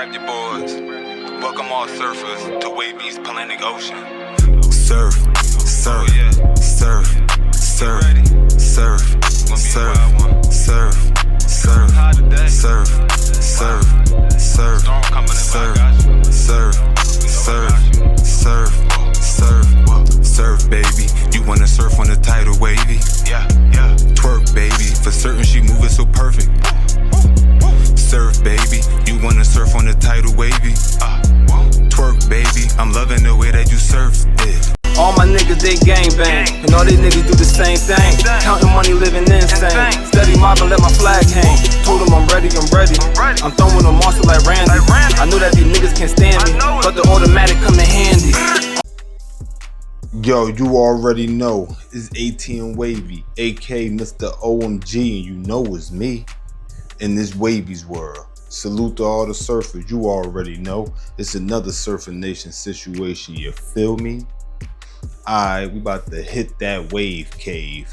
Grab your boards. Welcome all surfers to Wavy's Atlantic Ocean. Surf, surf, surf, surf, surf, surf, surf, surf, surf, surf, surf, surf, surf, surf, surf, surf, baby. You wanna surf on the tidal wavy? Yeah. Twerk, baby. For certain, she moving so perfect. Surf, baby. You wanna surf on the tidal wavy? Twerk, baby. I'm loving the way that you surf it. All my niggas, they gangbang, and all these niggas do the same thing. Counting money, living insane. Steady mobbing, let my flag hang. Told them I'm ready. I'm throwing them monster like Randy. I know that these niggas can't stand me, but the automatic come in handy. Yo, you already know it's ATM Wavy, aka Mr. OMG, and you know it's me in this Wavy's world. Salute to all the surfers, you already know it's another Surfing Nation situation, you feel me? Alright, we about to hit that wave cave.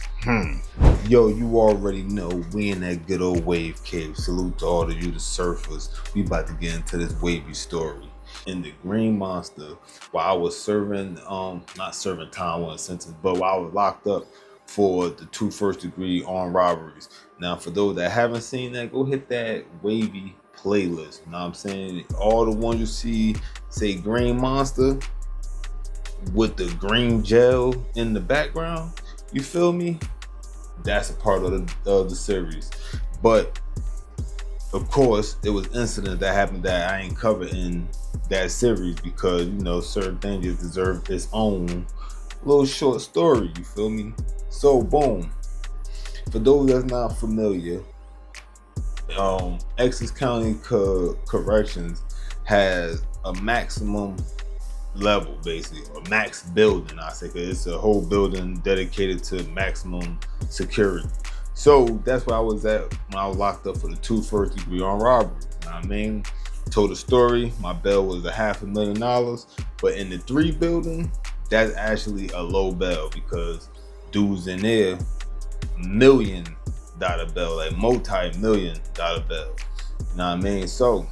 Yo, you already know we in that good old wave cave. Salute to all of you the surfers. We about to get into this wavy story. In the Green Monster, while I was serving, not serving time, one sentence, but while I was locked up for the 2 first-degree armed robberies. Now, for those that haven't seen that, go hit that Wavy playlist. You know what I'm saying? All the ones you see say Green Monster with the green gel in the background, you feel me? That's a part of the series. But of course, it was incidents that happened that I ain't covered in that series because, you know, certain things deserve its own little short story, you feel me? So boom, for those that's not familiar, Essex County Corrections has a maximum level, basically, or max building, I say, because it's a whole building dedicated to maximum security. So that's where I was at when I was locked up for the 2 first-degree armed robberies. You know what I mean? Told a story, my bail was $500,000, but in the 3 building, that's actually a low bail because dudes in there, $1 million bail, like multi-million-dollar bail. You know what I mean? So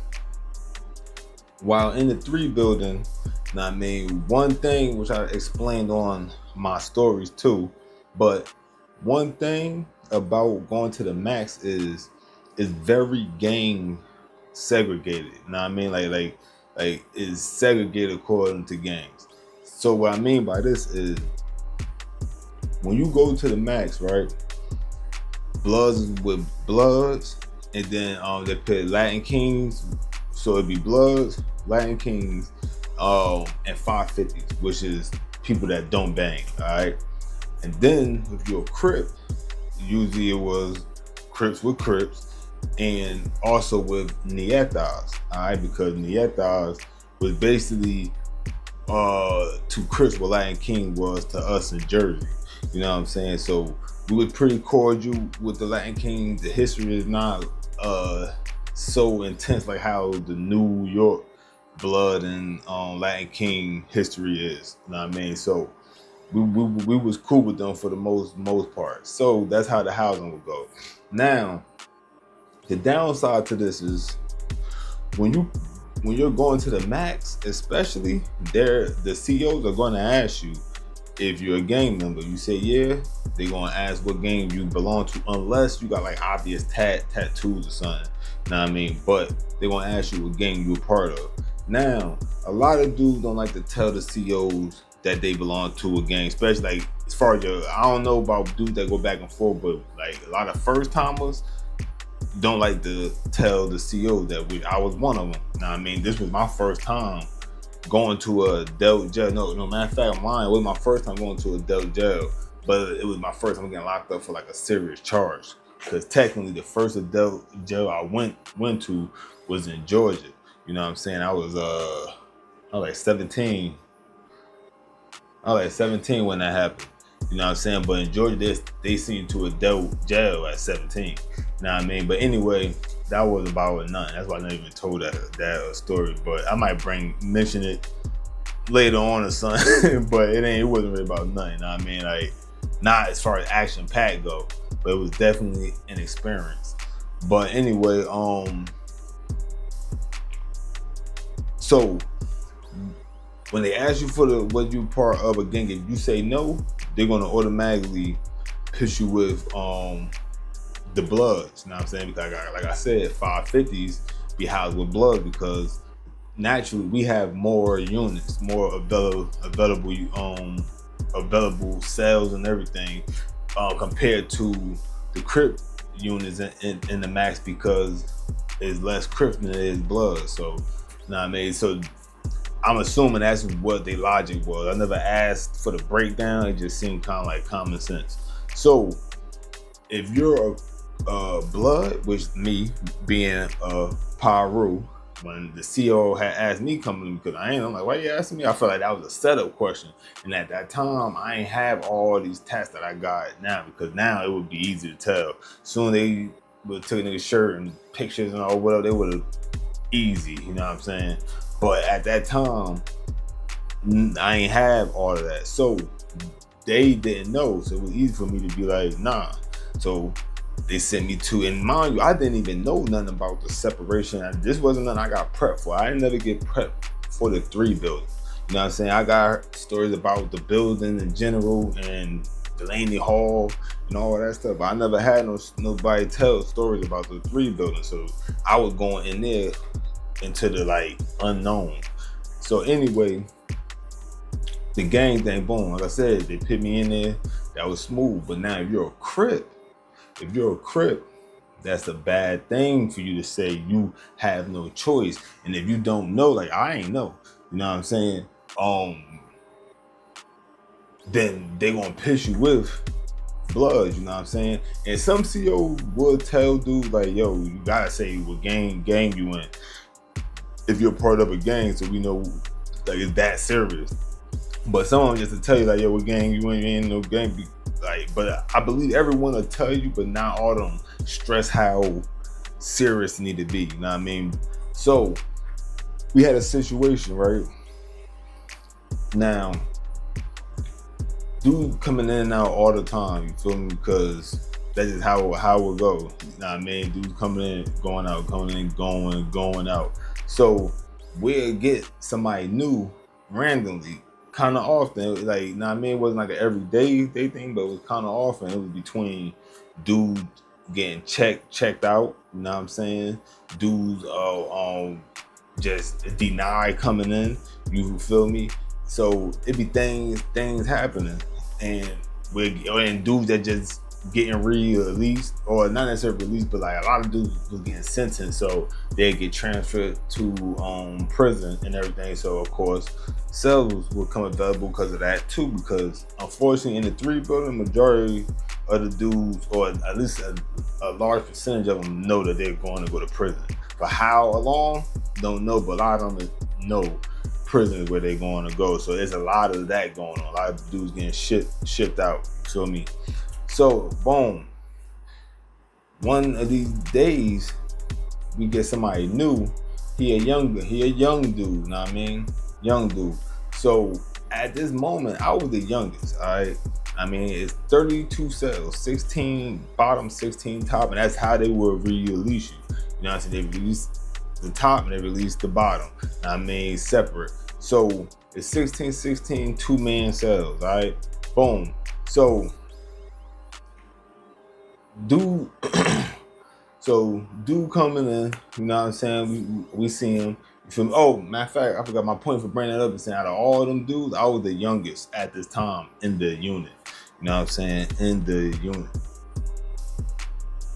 while in the 3 building, you know what I mean, one thing which I explained on my stories too, but one thing about going to the max is very gang segregated. You know what I mean? Like it's segregated according to gangs. So what I mean by this is when you go to the max, right? Bloods with Bloods, and then they put Latin Kings, so it'd be Bloods, Latin Kings, and 550s, which is people that don't bang, all right? And then if you're a Crip, usually it was Crips with Crips, and also with Nietas, all right? Because Nietas was basically to Crips what Latin King was to us in Jersey. You know what I'm saying? So we were pretty cordial with the Latin Kings. The history is not so intense like how the New York Blood and Latin King history is. You know what I mean? So we was cool with them for the most part. So that's how the housing would go. Now, the downside to this is when you're going to the max, especially the CEOs are going to ask you if you're a gang member. You say yeah, they're going to ask what gang you belong to, unless you got like obvious tattoos or something. You know what I mean? But they're going to ask you what gang you're a part of. Now, a lot of dudes don't like to tell the CEOs that they belong to a gang, especially like as far as I don't know about dudes that go back and forth, but like a lot of first timers don't like to tell the CEO that I was one of them. You know what I mean? This was my first time going to a adult jail. No, matter of fact, mine was my first time going to adult jail, but it was my first time getting locked up for like a serious charge. Because technically, the first adult jail I went to was in Georgia. You know what I'm saying? I was like 17. I was like 17 when that happened. You know what I'm saying? But in Georgia, they sent to adult jail at 17. You know what I mean? But anyway, that was about nothing. That's why I never even told that story. But I might mention it later on or something. But it wasn't really about nothing. You know what I mean? Like, not as far as action pack go, but it was definitely an experience. But anyway, So when they ask you for what you part of a gang, if you say no, they're gonna automatically push you with the bloods. You know what I'm saying? Because like I said, 550s be housed with blood because naturally we have more units, more available cells and everything compared to the Crip units in the max because it's less Crip than it is blood. So, you know what I mean? So I'm assuming that's what their logic was. I never asked for the breakdown. It just seemed kind of like common sense. So if you're a blood, which me being a Paru, when the CO had asked me coming, because I'm like, why you asking me? I felt like that was a setup question. And at that time, I ain't have all these tests that I got now, because now it would be easy to tell. Soon they would take a nigga's shirt and pictures and all whatever, they would have easy, you know what I'm saying? But at that time, I ain't have all of that. So they didn't know. So it was easy for me to be like, nah. So they sent me to, and mind you, I didn't even know nothing about the separation. This wasn't nothing I got prepped for. I didn't never get prepped for the 3 building. You know what I'm saying? I got stories about the building in general and Delaney Hall and all that stuff. But I never had nobody tell stories about the 3 building. So I was going in there into the like unknown. So anyway, the gang thing, boom, like I said, they put me in there. That was smooth. But now if you're a Crip, that's a bad thing for you to say. You have no choice. And if you don't know, like I ain't know, you know what I'm saying? Then they gonna piss you with blood, you know what I'm saying? And some CO will tell dudes like, yo, you gotta say what gang you in if you're part of a gang, so we know like it's that serious. But some of them just to tell you like, yo, what gang you in? You ain't no gang. Like, but I believe everyone will tell you, but not all of them stress how serious it need to be. You know what I mean? So we had a situation, right? Now, dude coming in and out all the time, you feel me? Because that's just how it go. You know what I mean? Dudes coming in, going out, coming in, going out. So we'll get somebody new randomly, kind of often. Like, you know what I mean? It wasn't like an everyday thing, but it was kind of often. It was between dudes getting checked out, you know what I'm saying? Dudes just deny coming in, you feel me? So it be things happening, and dudes that just getting released, or not necessarily released, but like a lot of dudes was getting sentenced, so they get transferred to prison and everything. So of course cells will come available because of that too, because unfortunately in the 3 building, majority of the dudes, or at least a large percentage of them, know that they're going to go to prison. For how long, don't know, but a lot of them know prison is where they're going to go. So there's a lot of that going on. A lot of dudes getting shipped out, you feel me? So boom, one of these days we get somebody new. He a young dude, know what I mean? Young dude. So at this moment, I was the youngest, all right? I mean, it's 32 cells, 16 bottom, 16 top, and that's how they will release you. You know what I'm saying? They release the top and they release the bottom. I mean, separate. So it's 16, 2-man cells, all right? Boom. So dude coming in, you know what I'm saying? We see him. You feel me? Oh, matter of fact, I forgot my point for bringing that up. And saying out of all of them dudes, I was the youngest at this time in the unit. You know what I'm saying? In the unit.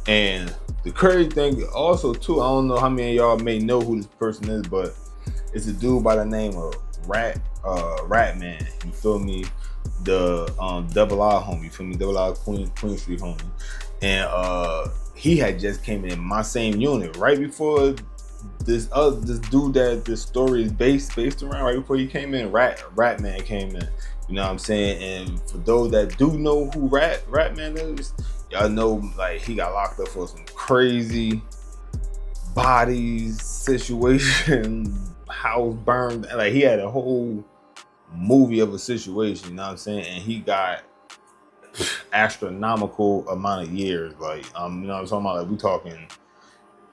And the crazy thing also too, I don't know how many of y'all may know who this person is, but it's a dude by the name of Ratman. You feel me? The Double I homie. You feel me? Double I Queen Street homie. And he had just came in my same unit right before this dude that this story is based around. Right before he came in, Ratman came in. You know what I'm saying? And for those that do know who Ratman is, y'all know like he got locked up for some crazy bodies situation, house burned. Like he had a whole movie of a situation. You know what I'm saying? And he got astronomical amount of years. Like you know what I'm talking about? Like we talking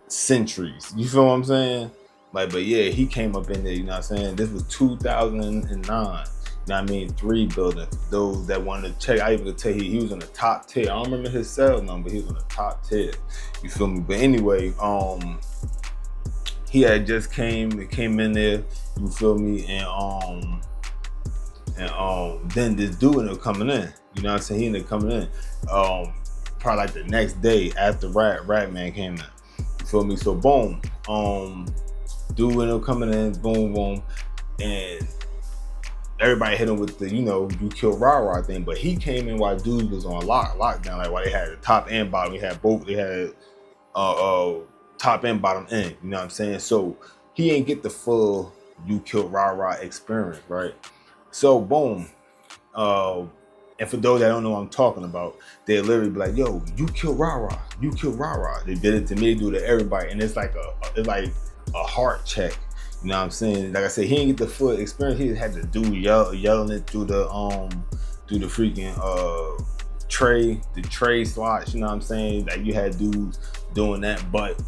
centuries. You feel what I'm saying? Like, but yeah, he came up in there, you know what I'm saying? This was 2009. You know what I mean? 3 buildings. Those that wanted to check, I even could tell he was on the top tier. I don't remember his cell number, he was on the top tier. You feel me? But anyway, he had just came in there, you feel me? And then this dude ended up coming in. You know what I'm saying? He ended up coming in. Probably like the next day after Rat Man came in. You feel me? So boom. Dude ended up coming in, boom, boom, and everybody hit him with the, you killed Rah thing. But he came in while dude was on lockdown, like while they had the top and bottom. They had both. They had top and bottom end. You know what I'm saying? So he ain't get the full you killed Rah experience, right? So boom. And for those that don't know what I'm talking about, they literally be like, "Yo, you killed Rah. You killed Rah." They did it to me, they do it to everybody, and it's like a heart check. You know what I'm saying? Like I said, he didn't get the full experience. He had to do yelling it through the freaking tray slots. You know what I'm saying? Like you had dudes doing that. But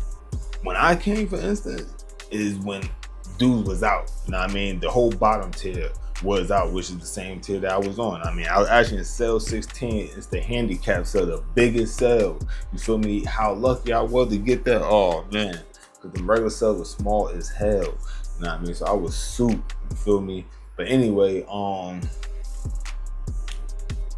when I came, for instance, is when dudes was out. You know what I mean? The whole bottom tier was out, which is the same tier that I was on. I mean, I was actually in cell 16. It's the handicap cell, the biggest cell. You feel me? How lucky I was to get that. Oh man, because the regular cell was small as hell. You know what I mean? So I was soup. You feel me? But anyway, I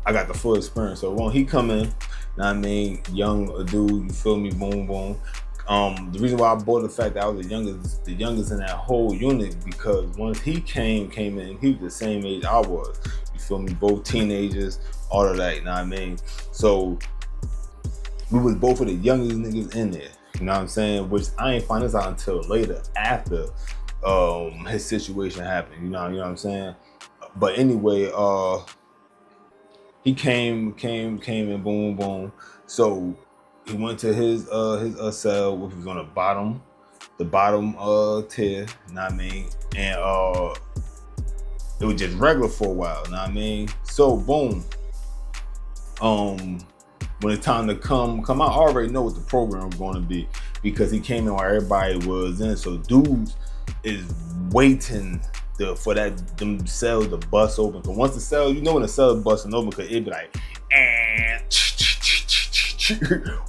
got the full experience. So when he come in, you know what I mean, young dude, you feel me? Boom, boom. The reason why I bought the fact that I was the youngest in that whole unit, because once he came in, he was the same age I was. You feel me? Both teenagers, all of that, you know what I mean? So we was both of the youngest niggas in there, you know what I'm saying? Which I ain't find this out until later, after his situation happened, you know what I'm saying? But anyway, he came in, boom, boom. So he went to his cell, which was on the bottom tier, you know what I mean? And it was just regular for a while, you know what I mean? So boom, when it's time to come out, I already know what the program was going to be, because he came in while everybody was in. So dudes is waiting for them cells to bust open. Because once the cell, when the cell is busting open, because it'd be like,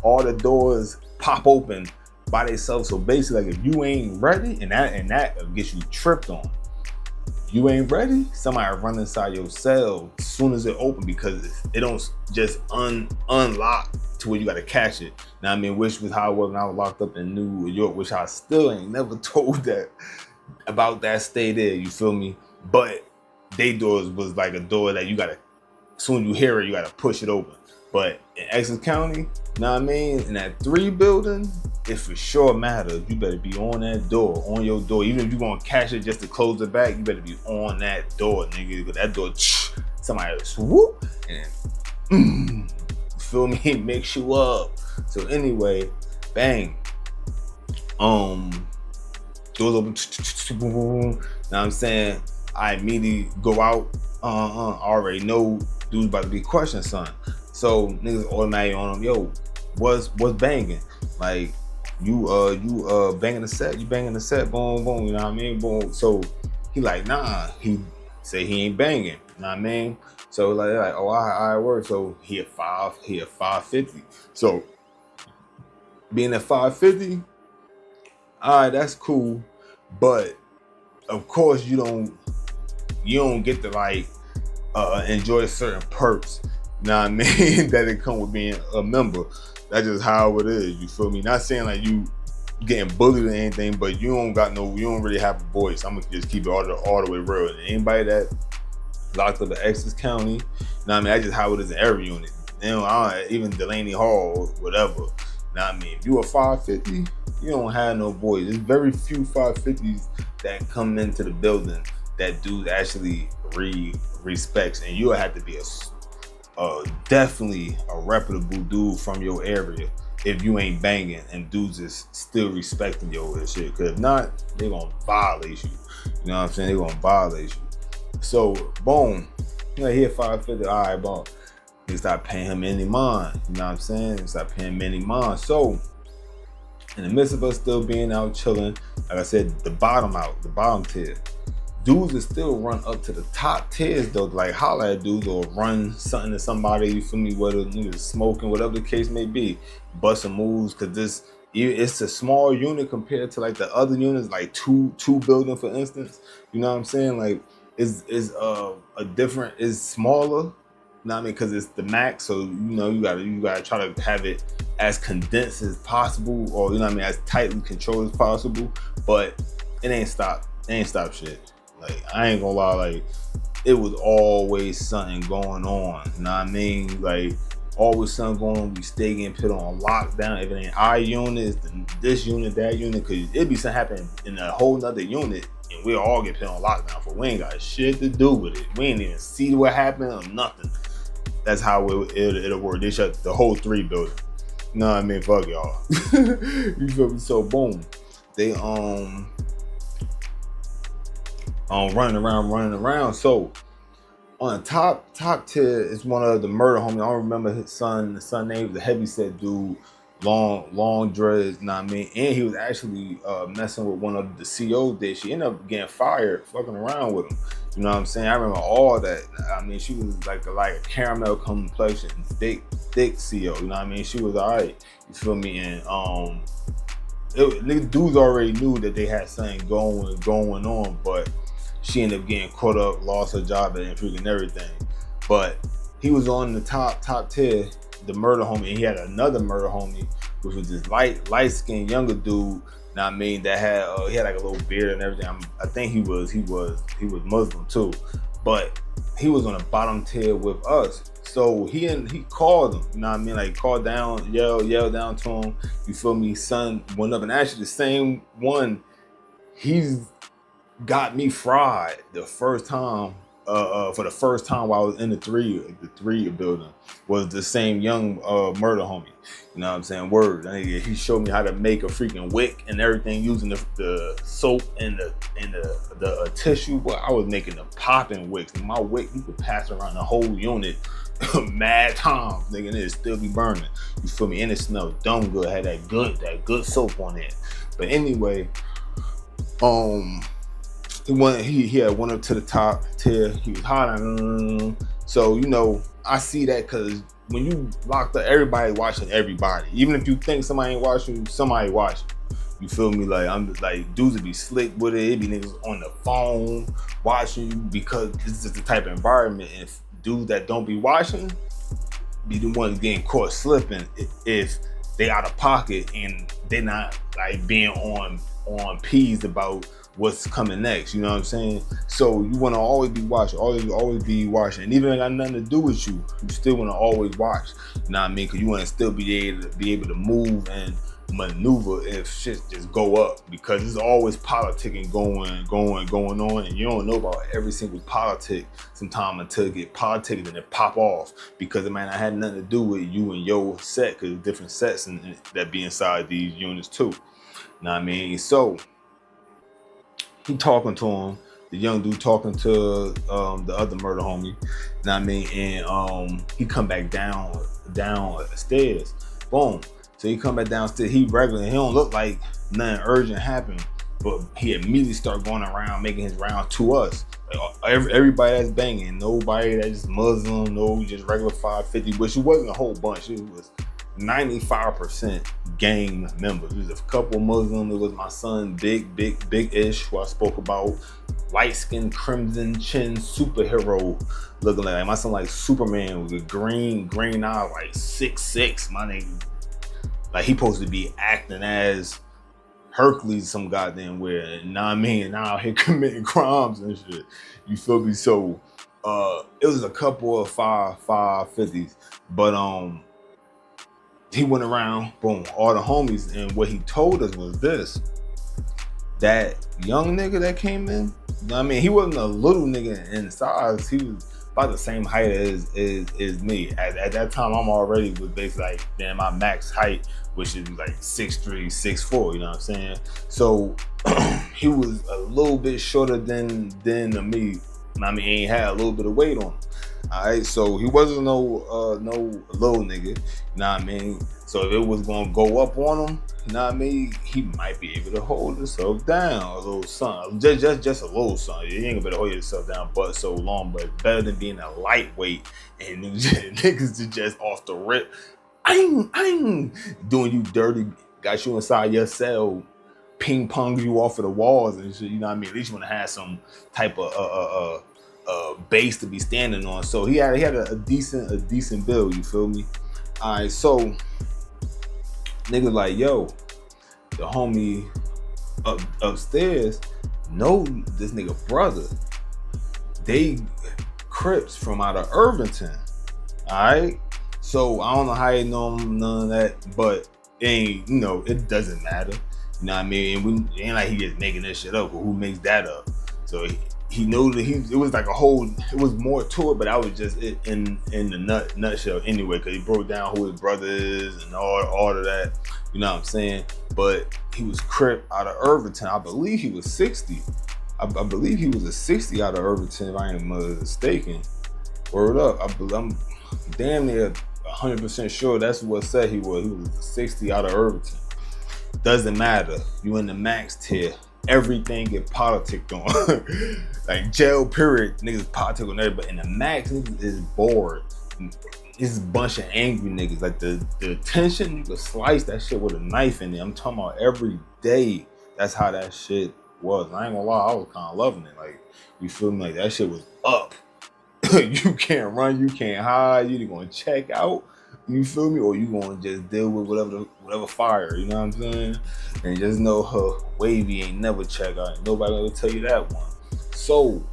all the doors pop open by themselves. So basically, like, if you ain't ready, and that gets you tripped on. You ain't ready, somebody run inside your cell as soon as it open, because it don't just unlock to where you gotta catch it. Now I mean, which was how it was when I was locked up in New York, which I still ain't never told that about that stay there, you feel me? But they doors was like a door that you gotta, as soon as you hear it, you gotta push it open. But in Essex County, you know what I mean? In that 3 building, it for sure matters. You better be on that door, on your door. Even if you're gonna catch it just to close it back, you better be on that door, nigga. Because that door, somebody swoop, and feel me, makes you up. So anyway, bang. Doors open, know what I'm saying? I immediately go out. I already know dude's about to be questioned, son. So niggas automatically on him, yo, what's banging? Like, you banging the set, boom, boom, you know what I mean? Boom. So he like, nah, he say he ain't banging, you know what I mean? So like oh, I work. So he at 550. So being at 550, all right, that's cool. But of course you don't get to like enjoy certain perks, you know what I mean, that it come with being a member. That's just how it is, you feel me? Not saying like you getting bullied or anything, but you don't really have a voice. I'm gonna just keep it all the way real. And anybody that locked up in Essex County, you know what I mean, that's just how it is in every unit. Even Delaney Hall, whatever. You know what I mean? If you a 550, you don't have no voice. There's very few 550s that come into the building that dude actually respects, and you'll have to be definitely a reputable dude from your area if you ain't banging and dudes is still respecting your shit. Because if not, they gonna violate you. You know what I'm saying? They gonna violate you. So boom, he at 550. All right, boom. They start paying him any mind. You know what I'm saying? They start paying him any mind. So In the midst of us still being out chilling, like I said, the bottom tier, dudes will still run up to the top tiers though, like holler at dudes or run something to somebody, you feel me, whether niggas smoking, whatever the case may be, busting moves, cause it's a small unit compared to like the other units, like two building for instance. You know what I'm saying? Like it's a different, it's smaller. You know what I mean? Because it's the max, so you gotta try to have it as condensed as possible, or you know what I mean, as tightly controlled as possible. But it ain't stop shit. Like I ain't gonna lie, like it was always something going on. You know what I mean? Like always something going on. We stay getting put on lockdown. If it ain't our unit, it's this unit, that unit, cause it be something happening in a whole nother unit, and we all get put on lockdown for we ain't got shit to do with it. We ain't even see what happened or nothing. That's how it'll work. They shut the whole 3 building. You know what I mean? Fuck y'all. You feel me? So boom, they running around. So on the top tier is one of the murder homies. I don't remember his son. The son name was a heavyset dude, long dreads. You know what I mean? And he was actually messing with one of the COs that she ended up getting fired, fucking around with him. You know what I'm saying? I remember all that. I mean, she was like a caramel complexion, thick CO. You know what I mean? She was alright. You feel me? And dudes already knew that they had something going on, but she ended up getting caught up, lost her job and freaking everything. But he was on the top tier, the murder homie, and he had another murder homie, which was this light-skinned younger dude. Now I mean, that had he had like a little beard and everything. I think he was Muslim too, but he was on the bottom tier with us. So he called him, you know what I mean? Like called down, yelled down to him. You feel me? Son went up, and actually the same one, he's got me fried the first time. For the first time while I was in the three building, was the same young murder homie. You know what I'm saying? Word. He showed me how to make a freaking wick and everything using the soap and the tissue. But I was making the popping wicks. And my wick, you could pass around the whole unit mad times, nigga, and it still be burning. You feel me? And it smelled dumb good. Had that good soap on it. But anyway, he had went up to the top tier. He was hollering. So, I see that because when you locked up, everybody watching everybody. Even if you think somebody ain't watching, somebody watching. You feel me? Like, I'm just like, dudes would be slick with it. It be niggas on the phone watching you because this is the type of environment. And if dudes that don't be watching be the ones getting caught slipping if they out of pocket and they not like being on peas about what's coming next, you know what I'm saying? So you want to always be watching, always be watching. And even if it got nothing to do with you, you still want to always watch, you know what I mean? Because you want to still be able to move and maneuver if shit just go up, because there's always politicking going on, and you don't know about every single politic sometime until it get politicking and it pop off, because it might not have nothing to do with you and your set, because different sets and that be inside these units too, you know what I mean? So he talking to him, the young dude talking to the other murder homie, you know what I mean? And he come back down the stairs, boom. So he come back downstairs, he regular, he don't look like nothing urgent happened, but he immediately start going around making his round to us. Like, everybody that's banging, nobody that's just Muslim, no just regular 550, which it wasn't a whole bunch, it was 95% gang members. There was a couple Muslim, it was my son, big-ish, who I spoke about, light-skinned, crimson chin superhero looking like my son, like Superman with a green eye, like 6'6", my nigga. Like he supposed to be acting as Hercules some goddamn where, and now I mean, now out here committing crimes and shit. You feel me? So it was a couple of 550s, but he went around, boom, all the homies, and what he told us was this: that young nigga that came in, you know what I mean, he wasn't a little nigga in size, he was about the same height as me. At that time, I'm already was basically like, damn, my max height, which is like 6'3", 6'4", you know what I'm saying? So he was a little bit shorter than me. I mean, he had a little bit of weight on him. Alright, so he wasn't no little nigga, you know what I mean? So if it was gonna go up on him, you know what I mean, he might be able to hold himself down a little something. Just a little something. You ain't gonna be able to hold yourself down but so long, but it's better than being a lightweight and niggas just off the rip. I ain't doing you dirty, got you inside your cell, ping pong you off of the walls and shit, you know what I mean? At least you wanna have some type of base to be standing on. So he had a decent build, you feel me? Alright, so nigga like, yo, the homie upstairs know this nigga brother. They Crips from out of Irvington. Alright? So I don't know how they know him, none of that, but it ain't, you know, it doesn't matter. You know what I mean? And it ain't like he just making this shit up, but who makes that up? So he knew that it was like it was more to it, but I was just in the nutshell anyway, because he broke down who his brother is and all of that, you know what I'm saying? But he was Crip out of Irvington. I believe he was 60. I believe he was a 60 out of Irvington, if I ain't mistaken. Word up. I'm damn near 100% sure that's what said he was. He was a 60 out of Irvington. Doesn't matter. You in the max tier. Everything get politicked on. Like jail period, niggas politic on everybody. In the max, niggas is bored. It's a bunch of angry niggas. Like the tension, you could slice that shit with a knife in it. I'm talking about every day. That's how that shit was. I ain't gonna lie, I was kind of loving it. Like, you feel me? Like that shit was up. You can't run, you can't hide. You either gonna check out, you feel me, or you gonna just deal with whatever fire. You know what I'm saying? And just know her wavy ain't never check out. Nobody gonna tell you that one. So,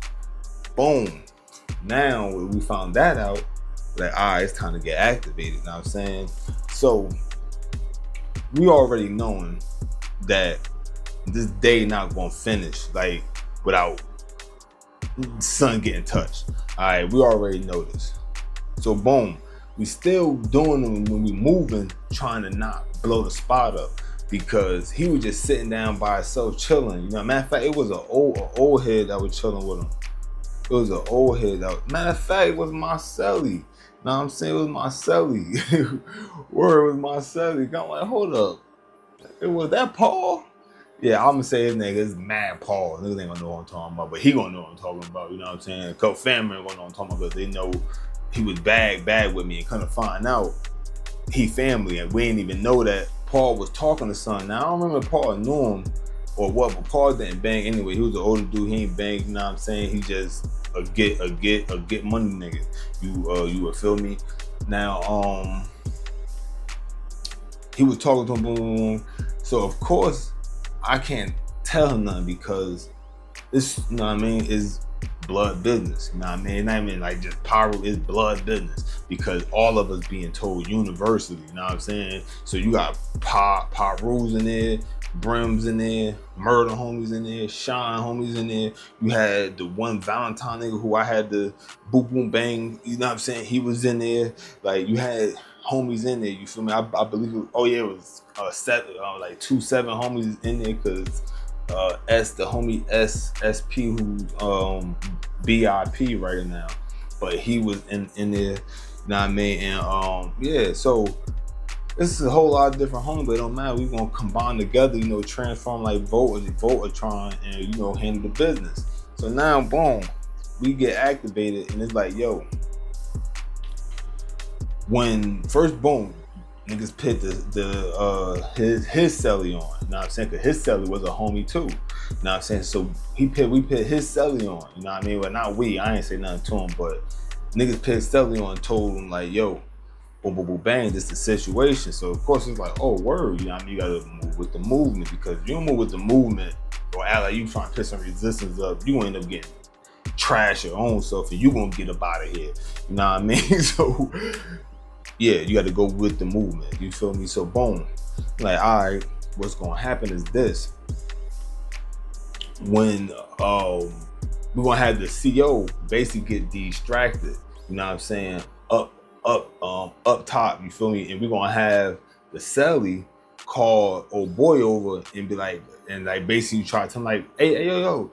boom. Now we found that out. Like, alright, it's time to get activated. You know what I'm saying? So we already knowing that this day not gonna finish like without son getting touched. Alright, we already know this. So boom, we still doing them when we moving, trying to not blow the spot up, because he was just sitting down by himself chilling. You know, matter of fact, it was an old head that was chilling with him. It was an old head that, matter of fact, it was Marcelli. You know what I'm saying? It was Marcelli. Word, was Marcelli. I'm like, hold up. It was that Paul? Yeah, I'm gonna say his nigga is Mad Paul. Niggas ain't gonna know what I'm talking about, but he gonna know what I'm talking about. You know what I'm saying? A couple family gonna know what I'm talking about, because they know he was bad with me, and kind of find out he family, and we didn't even know that Paul was talking to son. Now I don't remember if Paul knew him or what, but Paul didn't bang anyway. He was an older dude. He ain't bang. You know what I'm saying? He just a get money nigga. You would feel me? Now he was talking to him, boom, boom, boom. So of course I can't tell him nothing, because it's, you know what I mean, is blood business. You know what I mean? I mean, like, just power is blood business, because all of us being told universally, you know what I'm saying? So you got Rules in there, Brims in there, Murder homies in there, Shine homies in there. You had the one Valentine nigga who I had to boom boom bang, you know what I'm saying? He was in there. Like, you had homies in there, you feel me? I believe it was, it was like 2-7 homies in there, because the homie SP who's BIP right now, but he was in there, you know what I mean? And yeah, so this is a whole lot of different homies, but it don't matter. We're gonna combine together, you know, transform like Voltron, and, you know, handle the business. So now, boom, we get activated, and it's like, yo, when first, boom, niggas put his celly on. You know what I'm saying? Because his celly was a homie too. You know what I'm saying? So we put his celly on. You know what I mean? Well, not we. I ain't say nothing to him, but niggas put his celly on and told him like, yo, boom, boom, boom, bang, this is the situation. So of course it's like, oh, word. You know what I mean? You gotta move with the movement, because if you don't move with the movement or act like you trying to put some resistance up, you gonna end up getting trash your own self, and you gonna get up out of here. You know what I mean? So yeah, you got to go with the movement. You feel me? So boom, like, all right, what's gonna happen is this: when we're gonna have the CO basically get distracted. You know what I'm saying? Up top. You feel me? And we're gonna have the celly call old boy over and be like, and like basically try to tell him like, hey, yo,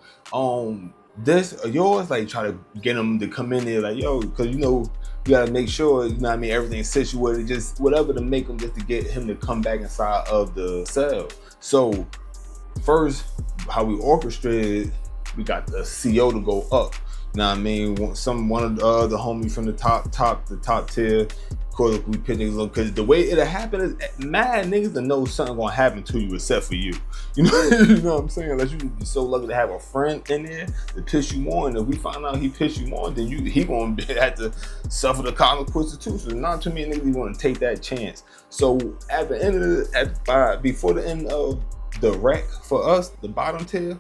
this or yours, like try to get them to come in there, like, yo, because you know, you gotta make sure, you know what I mean, everything's situated, just whatever to make him, just to get him to come back inside of the cell. So first, how we orchestrated, we got the CO to go up. You know what I mean? One of the homies from the top tier. Of course, we pick niggas up, because the way it'll happen is mad niggas to know something gonna happen to you except for you. You know, you know what I'm saying? Unless you be so lucky to have a friend in there to piss you on. If we find out he pissed you on, then he gonna have to suffer the consequences too. So not too many niggas want to take that chance. So at the end of before the end of the rec for us, the bottom tier,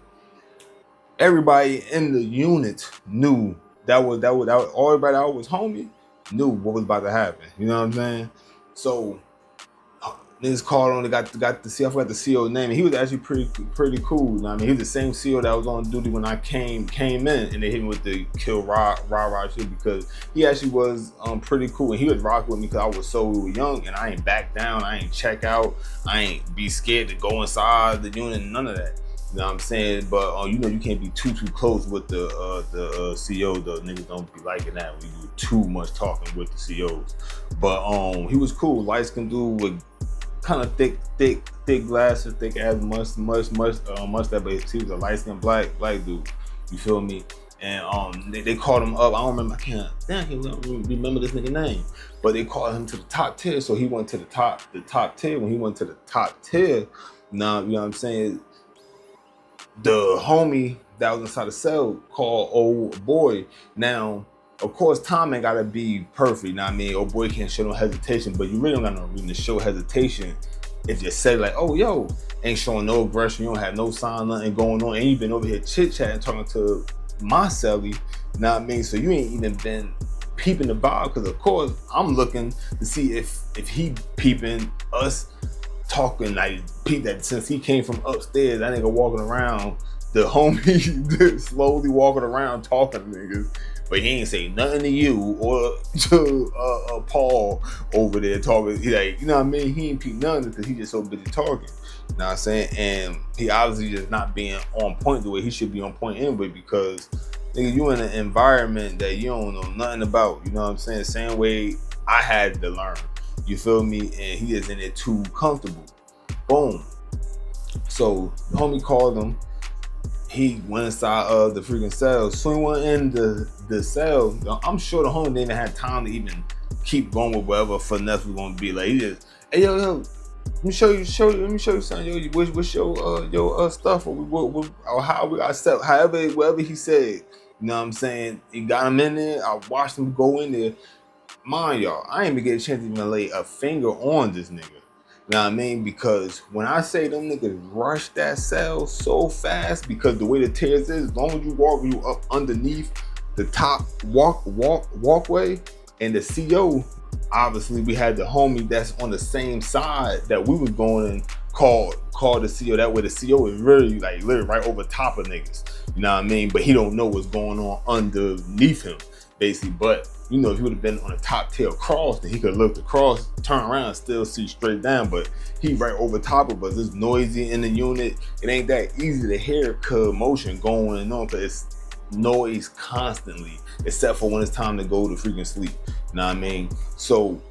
everybody in the unit knew that was everybody that was homie knew what was about to happen. You know what I'm saying? So niggas called on, they got the CO, I forgot the CO name. He was actually pretty cool. You know what I mean? He was the same CO that was on duty when I came in, and they hit me with the kill rah shit, because he actually was pretty cool, and he was rocking with me because I was so young, and I ain't back down, I ain't check out, I ain't be scared to go inside the unit, none of that. You know what I'm saying? But you know, you can't be too close with the CO. The niggas don't be liking that when you do too much talking with the COs. But he was cool, light skinned dude with kind of thick glasses, thick ass mustache, but he was a light skinned black dude. You feel me? And they called him up. I don't remember. I can't remember this nigga name. But they called him to the top tier, so he went to the top tier. When he went to the top tier, now you know what I'm saying, the homie that was inside the cell called old boy. Now, of course, time ain't gotta be perfect. You know what I mean? Old boy can't show no hesitation, but you really don't got no reason to show hesitation if you say like, oh, yo, ain't showing no aggression, you don't have no sign, nothing going on, and you been over here chit-chatting, talking to my cellie. You know what I mean? So you ain't even been peeping the vibe, because of course, I'm looking to see if he peeping us talking, like peep that since he came from upstairs, that nigga walking around, the homie slowly walking around talking to niggas, but he ain't say nothing to you or to Paul over there talking. He like, you know what I mean? He ain't peep nothing because he just so busy talking. You know what I'm saying? And he obviously just not being on point the way he should be on point anyway, because nigga, you in an environment that you don't know nothing about. You know what I'm saying? Same way I had to learn. You feel me? And he is in it too comfortable. Boom. So the homie called him. He went inside of the freaking cell. So he went in the cell. I'm sure the homie didn't have time to even keep going with whatever finesse was gonna be. Like, he just, hey yo, let me show you something. Yo, what's your stuff, or how we got set, whatever he said. You know what I'm saying? He got him in there. I watched him go in there. Mind y'all, I ain't even get a chance to even lay a finger on this nigga. You know what I mean? Because when I say them niggas rush that cell so fast, because the way the tiers is, as long as you up underneath the top walkway, and the CO, obviously we had the homie that's on the same side that we was going and called the CO. That way the CO is really like literally right over top of niggas. You know what I mean? But he don't know what's going on underneath him, basically. But you know, if he would have been on a top tail cross, then he could look across, turn around, still see straight down. But he right over top of us. It's noisy in the unit. It ain't that easy to hear commotion going on, because it's noise constantly, except for when it's time to go to freaking sleep. You know what I mean? So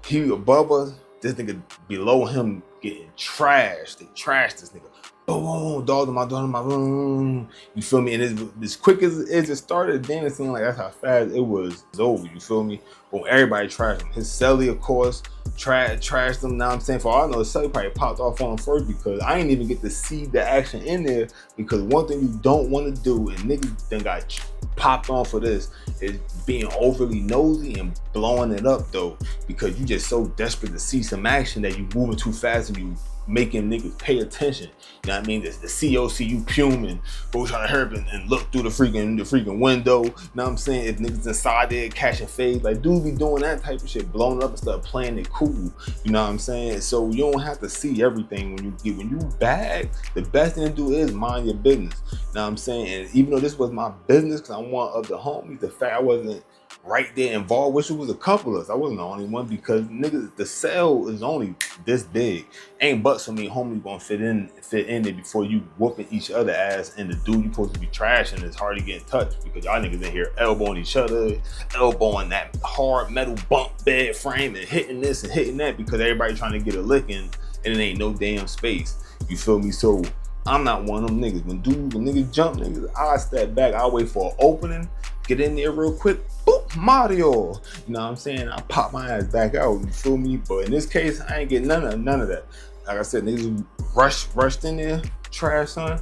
he above us, this nigga below him getting trashed. They trashed this nigga. Oh, dog in my room. You feel me? And as quick as it started, then it seemed like that's how fast it was over. You feel me? But everybody trashed him. His celly, of course, trashed him. Now I'm saying, for all I know, his celly probably popped off on him first, because I didn't even get to see the action in there. Because one thing you don't want to do, and niggas then got popped on for this, is being overly nosy and blowing it up though, because you just so desperate to see some action that you moving too fast and you making niggas pay attention. You know what I mean? The CO see you fuming, go trying to hurry up and look through the freaking window. You know what I'm saying? If niggas inside there catching fades, like dudes be doing that type of shit, blowing up and stuff, playing it cool. You know what I'm saying? So you don't have to see everything when you bag. The best thing to do is mind your business. You know what I'm saying? And even though this was my business, because I'm one of the homies, the fact I wasn't right there involved, which was a couple of us. I wasn't the only one because niggas, the cell is only this big. Ain't but so many homies gonna fit in there before you whooping each other ass, and the dude you supposed to be trashing is hardly getting touched because y'all niggas in here elbowing each other, elbowing that hard metal bunk bed frame and hitting this and hitting that because everybody trying to get a licking and it ain't no damn space. You feel me? So I'm not one of them niggas. When niggas jump niggas, I step back, I wait for an opening, get in there real quick, boop, Mario. You know what I'm saying? I pop my ass back out, you feel me? But in this case, I ain't getting none of that. Like I said, niggas rushed in there, trash son.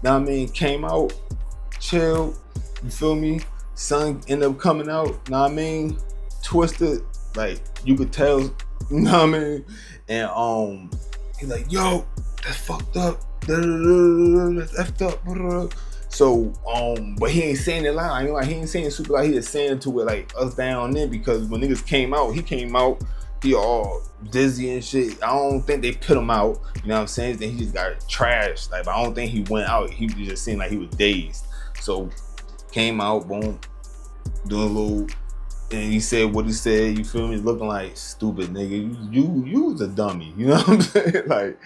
Know what I mean? Came out, chilled, you feel me? Sun ended up coming out, know what I mean? Twisted, like you could tell, you know what I mean? And he's like, yo, that's fucked up. That's effed up. So, but he ain't saying it loud. I ain't like he ain't saying super loud. He just saying to it like us down there because when niggas came out, he all dizzy and shit. I don't think they put him out. You know what I'm saying? Then he just got trashed. Like, but I don't think he went out. He just seemed like he was dazed. So came out, boom, doing a little. And he said what he said, you feel me? Looking like stupid nigga. You was a dummy. You know what I'm saying? Like,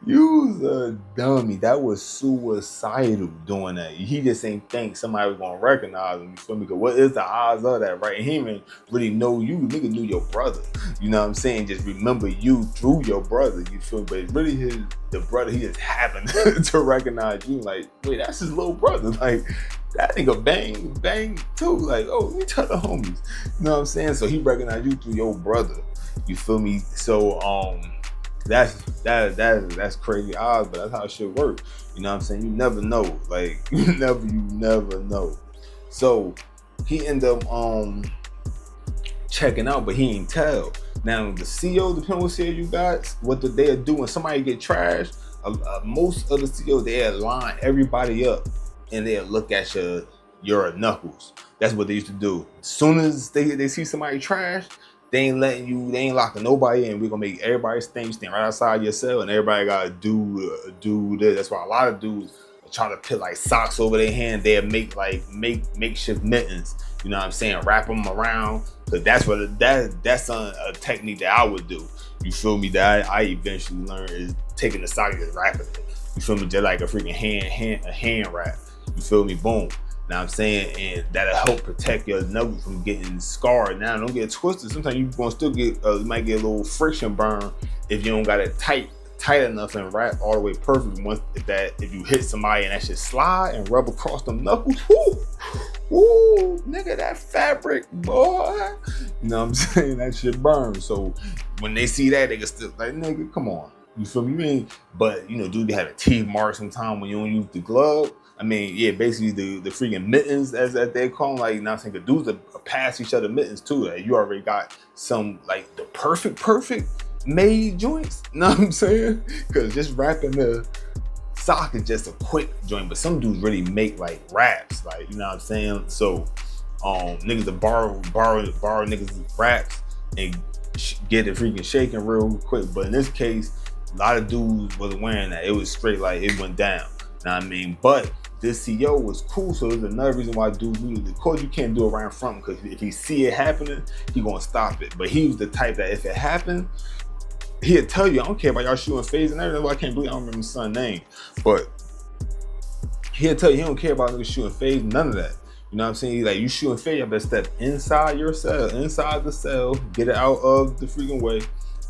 you was a dummy. That was suicidal doing that. He just ain't think somebody was gonna recognize him. You feel me? Because what is the odds of that, right? And he didn't really know you. Nigga knew your brother. You know what I'm saying? Just remember you through your brother. You feel me? But it's really the brother, he just happened to recognize you. Like, wait, that's his little brother. Like, that nigga bang too. Like, oh, let me tell the homies. You know what I'm saying? So he recognized you through your brother. You feel me? So that's crazy odds, but that's how it should work. You know what I'm saying? You never know. Like, you never know. So he ended up checking out, but he ain't tell. Now the CO, depending on what CO you got, what they'll do when somebody get trashed, most of the COs, they'll line everybody up and they'll look at your knuckles. That's what they used to do. As soon as they see somebody trash, they ain't locking nobody in. We're gonna make everybody stand right outside your cell, and everybody gotta do this. That's why a lot of dudes try to put like socks over their hand. They'll make makeshift mittens. You know what I'm saying? Wrap them around, cause that's a technique that I would do. You feel me? That I eventually learned is taking the sock and just wrapping it. You feel me? Just like a freaking hand wrap. You feel me? Boom. Now I'm saying, and that'll help protect your knuckles from getting scarred. Now don't get twisted. Sometimes you're gonna still get, you might get a little friction burn if you don't got it tight enough and wrap all the way perfect. If you hit somebody and that shit slide and rub across them knuckles, woo, nigga, that fabric, boy. You know what I'm saying? That shit burns. So when they see that, they can still like, nigga, come on. You feel me? But you know, dude, they have a teeth mark sometime when you don't use the glove. I mean, yeah, basically the freaking mittens as they call them, like, you know what I'm saying? The dudes that pass each other mittens too. Like, you already got some like the perfect made joints. You know what I'm saying? Because just wrapping the sock is just a quick joint, but some dudes really make like wraps, like, you know what I'm saying? So niggas to borrow niggas wraps and get it freaking shaking real quick. But in this case, a lot of dudes wasn't wearing that. It was straight like it went down. Know what I mean? But this CO was cool, so there's another reason why dudes do it. Of course, you can't do it right in front, because if he see it happening, he gonna stop it. But he was the type that if it happened, he'd tell you, I don't care about y'all shooting phase and everything. Well, I can't believe I don't remember his son's name. But he'll tell you he don't care about niggas shooting phase, none of that. You know what I'm saying? Like, you shooting phase, you better step inside your cell, inside the cell, get it out of the freaking way.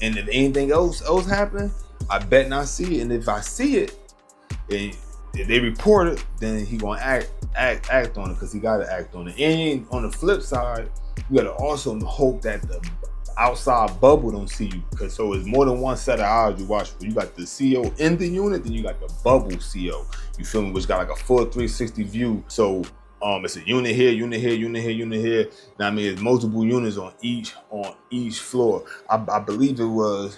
And if anything else happen, I bet not see it. And if I see it, and if they report it, then he gonna act on it, because he gotta act on it. And on the flip side, you gotta also hope that the outside bubble don't see you, because so it's more than one set of eyes you watch for. You got the CO in the unit, then you got the bubble CO. You feel me? Which got like a full 360 view. So it's a unit here. Now I mean, there's multiple units on each floor. I believe it was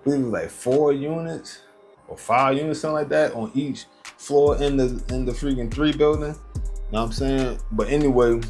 like 4 units or 5 units, something like that, on each floor in the freaking 3 building. You know what I'm saying? But anyway,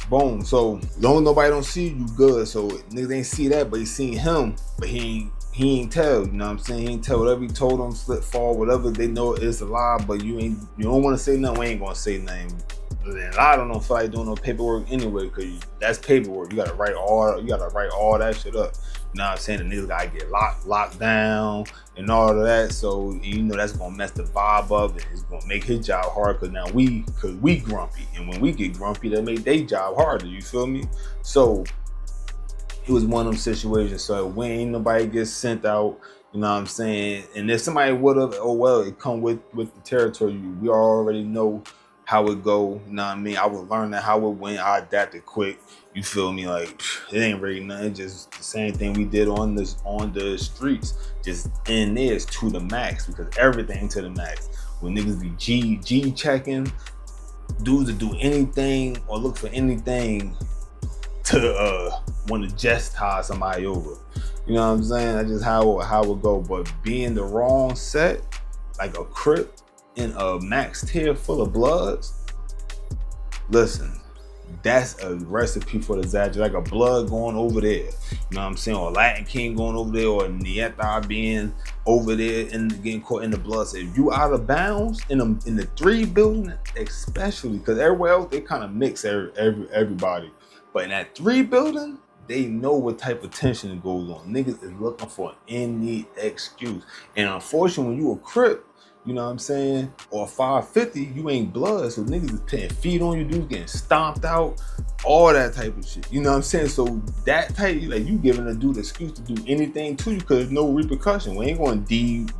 boom. So long as nobody don't see you, good. So niggas ain't see that, but he seen him, but he ain't tell. You know what I'm saying? He ain't tell whatever he told them, slip, fall, whatever. They know it's a lie, but you don't want to say nothing. We ain't gonna say nothing And I don't feel like doing no paperwork anyway, cause that's paperwork. You gotta write all that shit up. You know what I'm saying? The niggas gotta get locked down and all of that. So you know that's gonna mess the vibe up, and it's gonna make his job hard. Cause now we grumpy, and when we get grumpy, that make their job harder. You feel me? So it was one of them situations. So when ain't nobody gets sent out, you know what I'm saying? And if somebody would have, oh well, it come with the territory. We already know how it go, you know what I mean? I was learning how it went. I adapted quick. You feel me? Like it ain't really nothing. Just the same thing we did on the streets. Just in there is to the max, because everything to the max. When niggas be G checking, dudes to do anything or look for anything to want to just tie somebody over. You know what I'm saying? That's just how it go. But being the wrong set, like a Crip in a max tier full of bloods, listen, that's a recipe for disaster. Like a blood going over there, you know what I'm saying? Or Latin King going over there, or Nieta being over there and getting caught in the blood. So if you out of bounds in the 3 building, especially, because everywhere else they kind of mix everybody, but in that 3 building, they know what type of tension goes on. Niggas is looking for any excuse. And unfortunately, when you a Crip, you know what I'm saying, or 550, you ain't blood, so niggas is putting feet on you, dudes getting stomped out, all that type of shit. You know what I'm saying? So that type, like, you giving a dude an excuse to do anything to you, because there's no repercussion. We ain't going to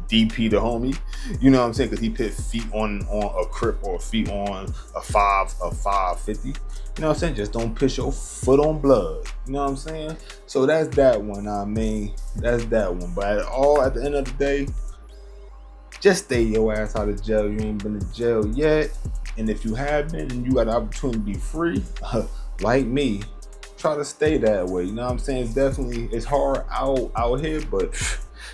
DP the homie, you know what I'm saying, because he put feet on a Crip or feet on a 550. You know what I'm saying? Just don't push your foot on blood. You know what I'm saying? So that's that one. I mean, that's that one. But at the end of the day, just stay your ass out of jail. You ain't been to jail yet. And if you have been and you got the opportunity to be free, like me, try to stay that way. You know what I'm saying? It's hard out here, but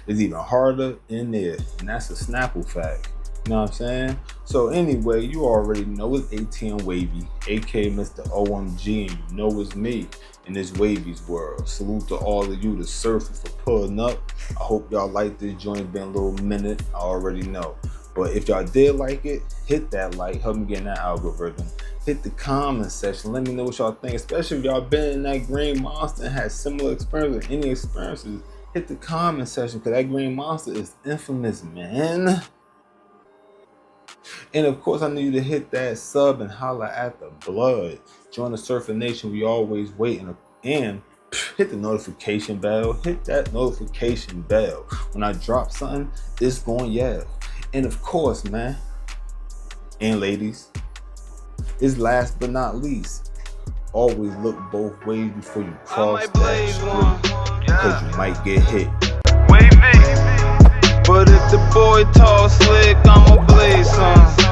it's even harder in there. And that's a Snapple fact. You know what I'm saying? So anyway, you already know it's ATM Wavy, aka Mr. OMG, and you know it's me in this Wavy's world. Salute to all of you, the surfers, for pulling up. I hope y'all like this joint. Been a little minute, I already know. But if y'all did like it, hit that like, help me get in that algorithm. Hit the comment section, let me know what y'all think, especially if y'all been in that Green Monster and had similar experiences, any experiences. Hit the comment section, because that Green Monster is infamous, man. And of course, I need you to hit that sub and holla at the blood. Join the Surfer Nation. We always waiting. And hit the notification bell. Hit that notification bell. When I drop something, it's going yell. And of course, man, and ladies, it's last but not least, always look both ways before you cross that street, because you might get hit. But if the boy tall slick, I'ma blaze some.